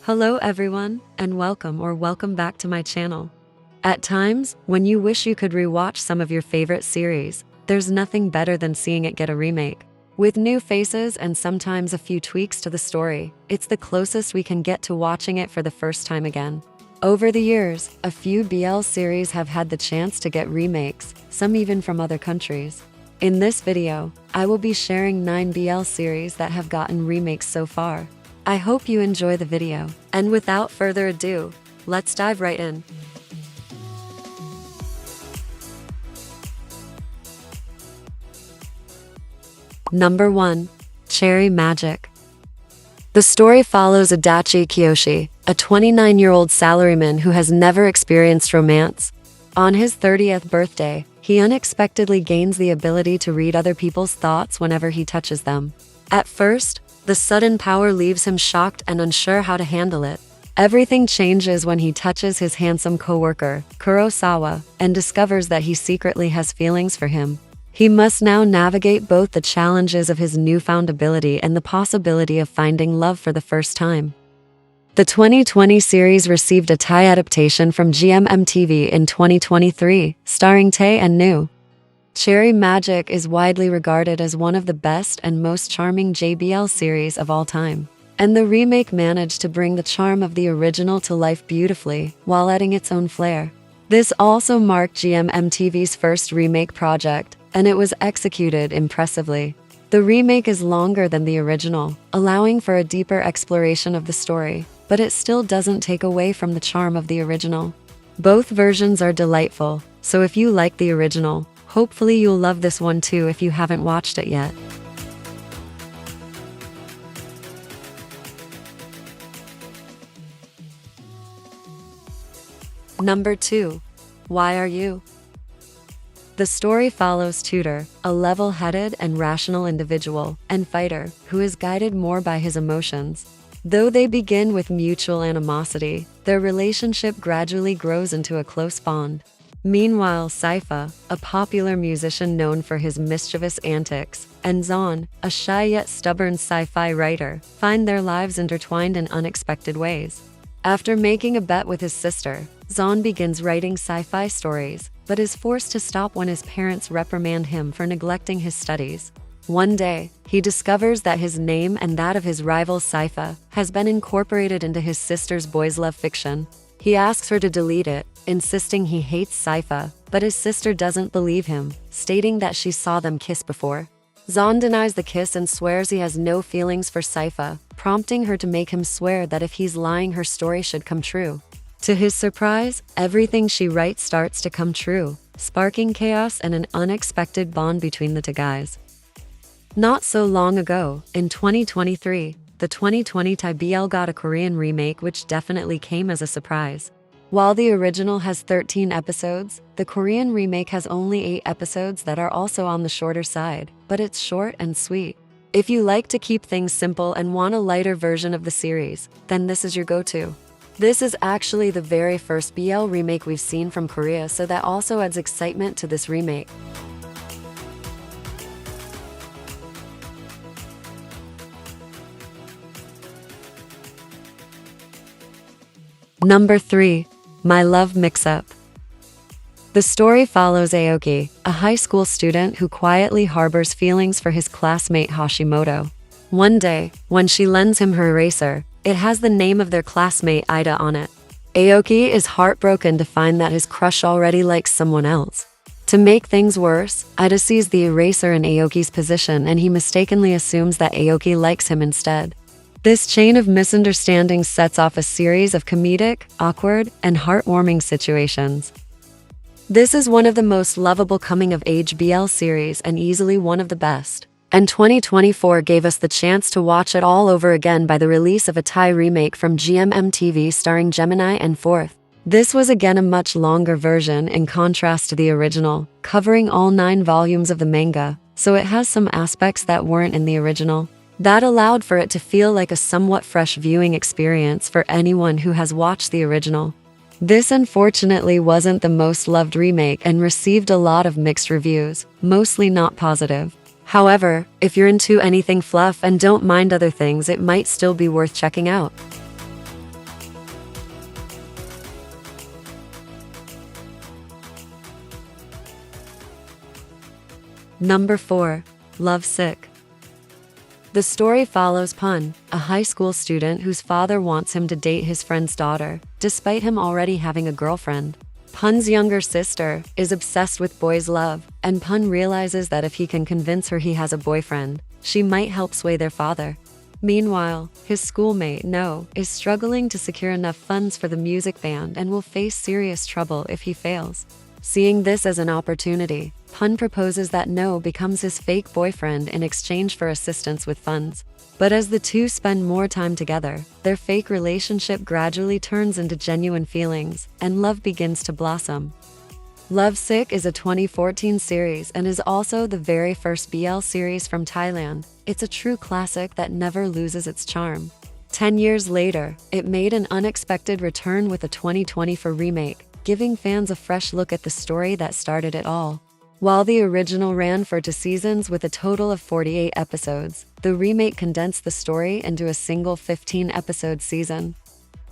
Hello everyone, and welcome back to my channel. At times, when you wish you could rewatch some of your favorite series, there's nothing better than seeing it get a remake. With new faces and sometimes a few tweaks to the story, it's the closest we can get to watching it for the first time again. Over the years, a few BL series have had the chance to get remakes, some even from other countries. In this video, I will be sharing 9 BL series that have gotten remakes so far. I hope you enjoy the video, and without further ado, let's dive right in. Number 1. Cherry Magic. The story follows Adachi Kiyoshi, a 29-year-old salaryman who has never experienced romance. On his 30th birthday, he unexpectedly gains the ability to read other people's thoughts whenever he touches them. At first, the sudden power leaves him shocked and unsure how to handle it. Everything changes when he touches his handsome coworker, Kurosawa, and discovers that he secretly has feelings for him. He must now navigate both the challenges of his newfound ability and the possibility of finding love for the first time. The 2020 series received a Thai adaptation from GMM TV in 2023, starring Tae and Nu. Cherry Magic is widely regarded as one of the best and most charming JBL series of all time, and the remake managed to bring the charm of the original to life beautifully while adding its own flair. This also marked GMM TV's first remake project, and it was executed impressively. The remake is longer than the original, allowing for a deeper exploration of the story, but it still doesn't take away from the charm of the original. Both versions are delightful, so if you like the original, hopefully you'll love this one too if you haven't watched it yet. Number 2. Why Are You? The story follows Tutor, a level-headed and rational individual and fighter who is guided more by his emotions. Though they begin with mutual animosity, their relationship gradually grows into a close bond. Meanwhile, Saifa, a popular musician known for his mischievous antics, and Zon, a shy yet stubborn sci-fi writer, find their lives intertwined in unexpected ways. After making a bet with his sister, Zon begins writing sci-fi stories, but is forced to stop when his parents reprimand him for neglecting his studies. One day, he discovers that his name and that of his rival Saifa has been incorporated into his sister's boys' love fiction. He asks her to delete it, insisting he hates Saifa, but his sister doesn't believe him, stating that she saw them kiss before. Zon denies the kiss and swears he has no feelings for Saifa, prompting her to make him swear that if he's lying, her story should come true. To his surprise, everything she writes starts to come true, sparking chaos and an unexpected bond between the two guys. Not so long ago, in 2023, the 2020 Thai BL got a Korean remake, which definitely came as a surprise. While the original has 13 episodes, the Korean remake has only 8 episodes that are also on the shorter side, but it's short and sweet. If you like to keep things simple and want a lighter version of the series, then this is your go-to. This is actually the very first BL remake we've seen from Korea, so that also adds excitement to this remake. Number 3. My Love Mix-Up. The story follows Aoki, a high school student who quietly harbors feelings for his classmate Hashimoto. One day, when she lends him her eraser, it has the name of their classmate Ida on it. Aoki is heartbroken to find that his crush already likes someone else. To make things worse, Ida sees the eraser in Aoki's position and he mistakenly assumes that Aoki likes him instead. This chain of misunderstandings sets off a series of comedic, awkward, and heartwarming situations. This is one of the most lovable coming-of-age BL series and easily one of the best. And 2024 gave us the chance to watch it all over again by the release of a Thai remake from GMM TV starring Gemini and Forth. This was again a much longer version in contrast to the original, covering all 9 volumes of the manga, so it has some aspects that weren't in the original. That allowed for it to feel like a somewhat fresh viewing experience for anyone who has watched the original. This unfortunately wasn't the most loved remake and received a lot of mixed reviews, mostly not positive. However, if you're into anything fluff and don't mind other things, it might still be worth checking out. Number 4. Lovesick. The story follows Pun, a high school student whose father wants him to date his friend's daughter, despite him already having a girlfriend. Pun's younger sister is obsessed with boys' love, and Pun realizes that if he can convince her he has a boyfriend, she might help sway their father. Meanwhile, his schoolmate, No, is struggling to secure enough funds for the music band and will face serious trouble if he fails. Seeing this as an opportunity, Pun proposes that No becomes his fake boyfriend in exchange for assistance with funds. But as the two spend more time together, their fake relationship gradually turns into genuine feelings, and love begins to blossom. Lovesick is a 2014 series and is also the very first BL series from Thailand. It's a true classic that never loses its charm. 10 years later, it made an unexpected return with a 2024 remake, giving fans a fresh look at the story that started it all. While the original ran for 2 seasons with a total of 48 episodes, the remake condensed the story into a single 15-episode season.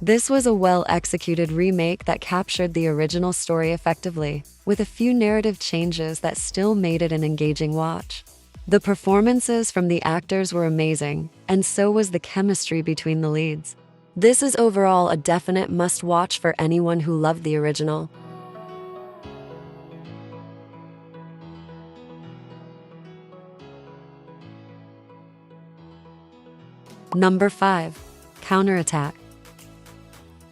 This was a well-executed remake that captured the original story effectively, with a few narrative changes that still made it an engaging watch. The performances from the actors were amazing, and so was the chemistry between the leads. This is overall a definite must-watch for anyone who loved the original. Number 5. Counterattack.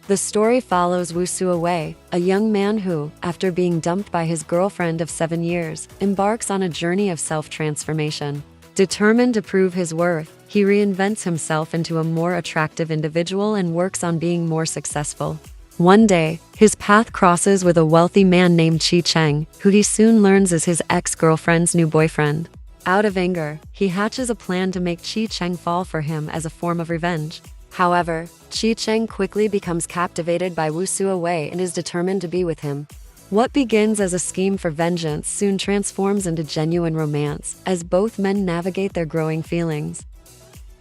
The story follows Woo Soo-wei, a young man who, after being dumped by his girlfriend of 7 years, embarks on a journey of self-transformation. Determined to prove his worth, he reinvents himself into a more attractive individual and works on being more successful. One day, his path crosses with a wealthy man named Chi Cheng, who he soon learns is his ex-girlfriend's new boyfriend. Out of anger, he hatches a plan to make Chi Cheng fall for him as a form of revenge. However, Chi Cheng quickly becomes captivated by Woo Soo-wei and is determined to be with him. What begins as a scheme for vengeance soon transforms into genuine romance, as both men navigate their growing feelings.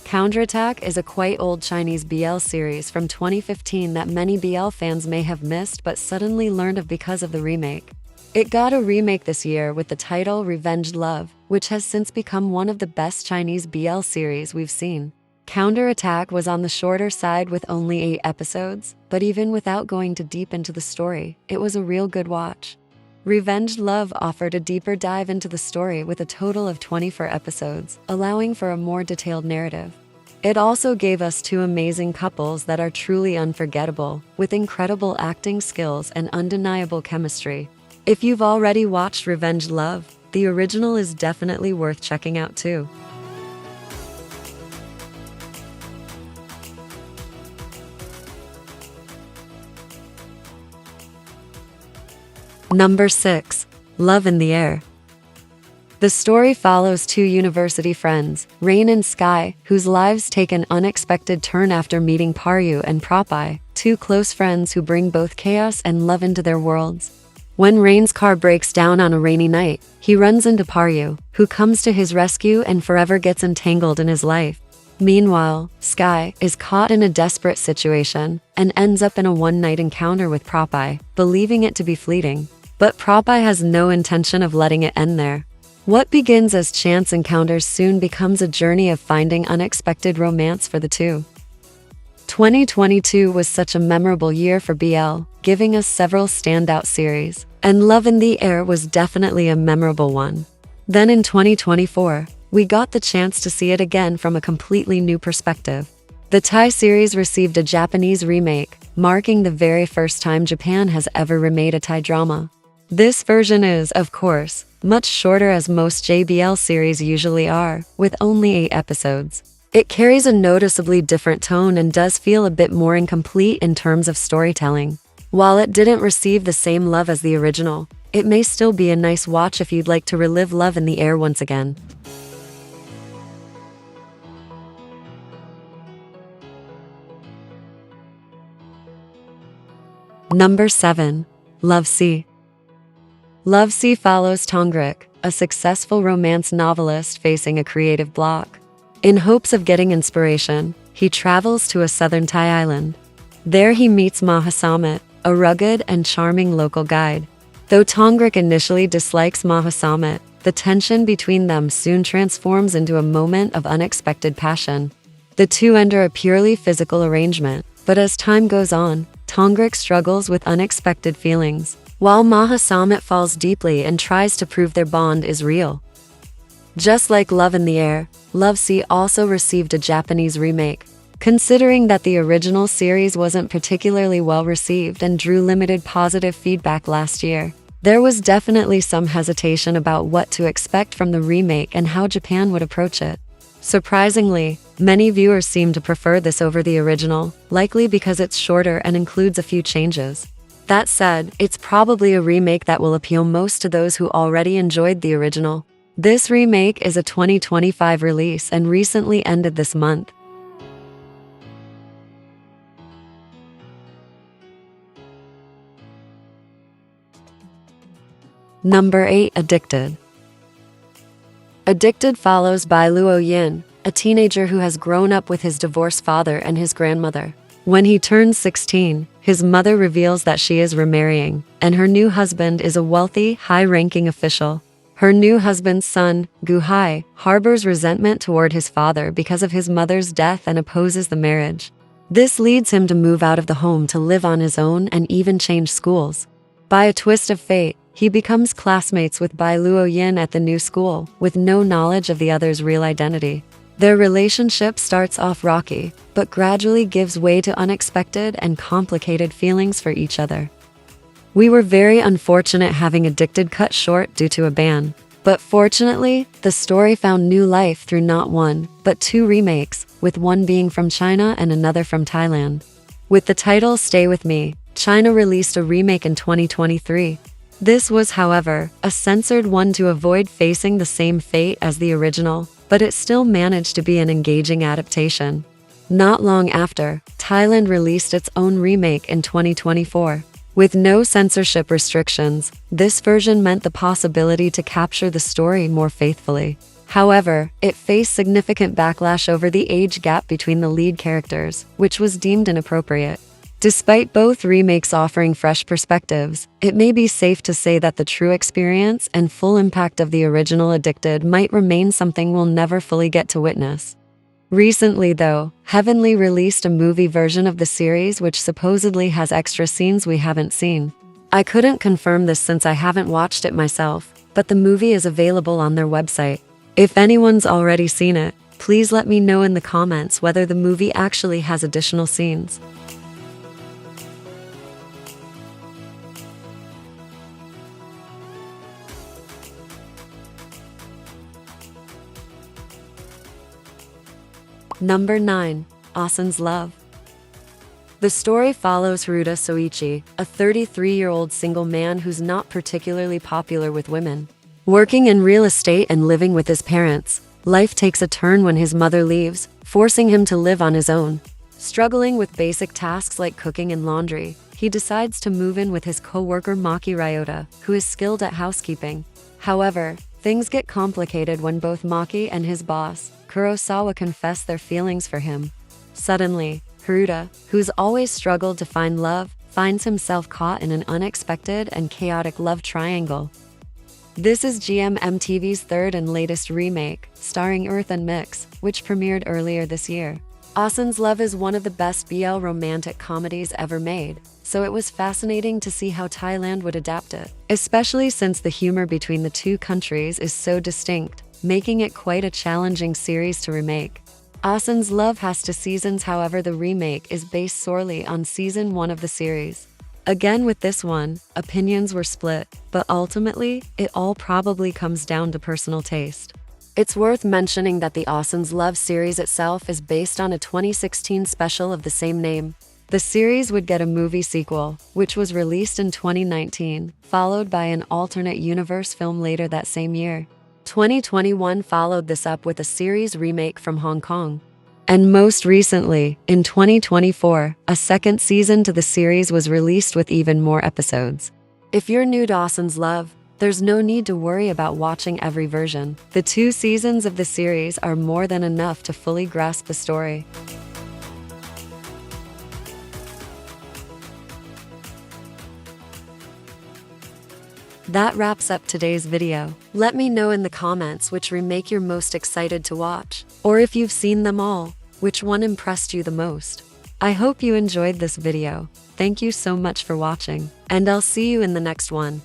Counterattack is a quite old Chinese BL series from 2015 that many BL fans may have missed but suddenly learned of because of the remake. It got a remake this year with the title Revenged Love, which has since become one of the best Chinese BL series we've seen. Counterattack was on the shorter side with only 8 episodes, but even without going too deep into the story, it was a real good watch. Revenged Love offered a deeper dive into the story with a total of 24 episodes, allowing for a more detailed narrative. It also gave us 2 amazing couples that are truly unforgettable, with incredible acting skills and undeniable chemistry. If you've already watched Revenged Love, the original is definitely worth checking out too. Number 6. Love in the Air. The story follows 2 university friends, Rain and Sky, whose lives take an unexpected turn after meeting Paryu and Propai, 2 close friends who bring both chaos and love into their worlds. When Rain's car breaks down on a rainy night, he runs into Paryu, who comes to his rescue and forever gets entangled in his life. Meanwhile, Sky is caught in a desperate situation and ends up in a one-night encounter with Propai, believing it to be fleeting. But Propai has no intention of letting it end there. What begins as chance encounters soon becomes a journey of finding unexpected romance for the two. 2022 was such a memorable year for BL, giving us several standout series, and Love in the Air was definitely a memorable one. Then in 2024, we got the chance to see it again from a completely new perspective. The Thai series received a Japanese remake, marking the very first time Japan has ever remade a Thai drama. This version is, of course, much shorter as most JBL series usually are, with only 8 episodes. It carries a noticeably different tone and does feel a bit more incomplete in terms of storytelling. While it didn't receive the same love as the original, it may still be a nice watch if you'd like to relive Love in the Air once again. Number 7. Love Sea. Love Sea follows Tongrik, a successful romance novelist facing a creative block. In hopes of getting inspiration, he travels to a southern Thai island. There he meets Mahasamet, a rugged and charming local guide. Though Tongrik initially dislikes Mahasamet, The tension between them soon transforms into a moment of unexpected passion. The two enter a purely physical arrangement, but as time goes on, Tongrik struggles with unexpected feelings, while Mahasamet falls deeply and tries to prove their bond is real. Just like Love in the Air, Love Sea also received a Japanese remake. Considering that the original series wasn't particularly well received and drew limited positive feedback last year, there was definitely some hesitation about what to expect from the remake and how Japan would approach it. Surprisingly, many viewers seem to prefer this over the original, likely because it's shorter and includes a few changes. That said, it's probably a remake that will appeal most to those who already enjoyed the original. This remake is a 2025 release and recently ended this month. Number 8. Addicted. Addicted follows Bai Luo Yin, a teenager who has grown up with his divorced father and his grandmother. When he turns 16, his mother reveals that she is remarrying, and her new husband is a wealthy, high-ranking official. Her new husband's son, Gu Hai, harbors resentment toward his father because of his mother's death and opposes the marriage. This leads him to move out of the home to live on his own and even change schools. By a twist of fate, he becomes classmates with Bai Luo Yin at the new school, with no knowledge of the other's real identity. Their relationship starts off rocky, but gradually gives way to unexpected and complicated feelings for each other. We were very unfortunate having Addicted cut short due to a ban, but fortunately, the story found new life through not one, but two remakes, with one being from China and another from Thailand. With the title Stay With Me, China released a remake in 2023. This was, however, a censored one to avoid facing the same fate as the original, but it still managed to be an engaging adaptation. Not long after, Thailand released its own remake in 2024. With no censorship restrictions, this version meant the possibility to capture the story more faithfully. However, it faced significant backlash over the age gap between the lead characters, which was deemed inappropriate. Despite both remakes offering fresh perspectives, it may be safe to say that the true experience and full impact of the original Addicted might remain something we'll never fully get to witness. Recently, though, Heavenly released a movie version of the series which supposedly has extra scenes we haven't seen. I couldn't confirm this since I haven't watched it myself, but the movie is available on their website. If anyone's already seen it, please let me know in the comments whether the movie actually has additional scenes. Number 9. Ossan's Love. The story follows Haruta Soichi, a 33-year-old single man who's not particularly popular with women. Working in real estate and living with his parents, life takes a turn when his mother leaves, forcing him to live on his own. Struggling with basic tasks like cooking and laundry, he decides to move in with his co-worker Maki Ryota, who is skilled at housekeeping. However, things get complicated when both Maki and his boss, Kurosawa, confess their feelings for him. Suddenly, Haruta, who's always struggled to find love, finds himself caught in an unexpected and chaotic love triangle. This is GMMTV's third and latest remake, starring Earth and Mix, which premiered earlier this year. Ossan's Love is one of the best BL romantic comedies ever made, so it was fascinating to see how Thailand would adapt it, especially since the humor between the two countries is so distinct, making it quite a challenging series to remake. Ossan's Love has 2 seasons, however the remake is based solely on season 1 of the series. Again with this one, opinions were split, but ultimately, it all probably comes down to personal taste. It's worth mentioning that the Ossan's Love series itself is based on a 2016 special of the same name. The series would get a movie sequel, which was released in 2019, followed by an alternate universe film later that same year. 2021 followed this up with a series remake from Hong Kong. And most recently, in 2024, a second season to the series was released with even more episodes. If you're new to Ossan's Love, there's no need to worry about watching every version. The 2 seasons of the series are more than enough to fully grasp the story. That wraps up today's video. Let me know in the comments which remake you're most excited to watch, or if you've seen them all, which one impressed you the most. I hope you enjoyed this video. Thank you so much for watching, and I'll see you in the next one.